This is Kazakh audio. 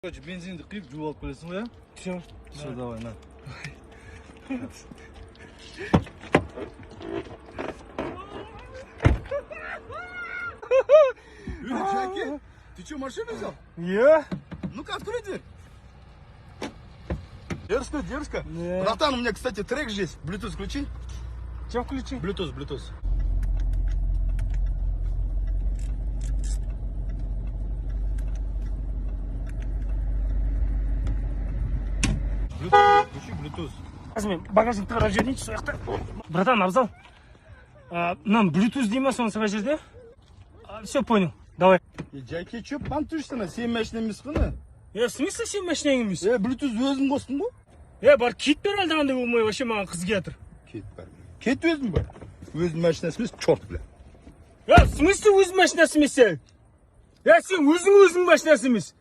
Короче, бензинді құйып жуып алып келесің ғой, иә? Все, давай, на. Жаки, ты что, машину взял? Я? Ну-ка, открой дверь. Дерзко, дерзко. Не. Братан, у меня, кстати, трек же есть. Bluetooth включи. Чем включи? Bluetooth. Bluetooth, включи Bluetooth. Мен багажникті қарап жіберейінші сол жақта. Братан, Абзал. Мынаны Bluetooth дей ма соны сабай жерде? Все, понял. Давай. Жаки, что пантышсың, сен машина емес қой, не? В смысле сен машинаң емес? Bluetooth өзің қостың ғой? Бар кит бер алдағандай болмай, вообще маған қыз келатыр. Кет бар. Кет өзің бар. Өзің машинасы емес, чорт бля. В смысле өз машинасы емес сен? Сен өзің машинасы емес.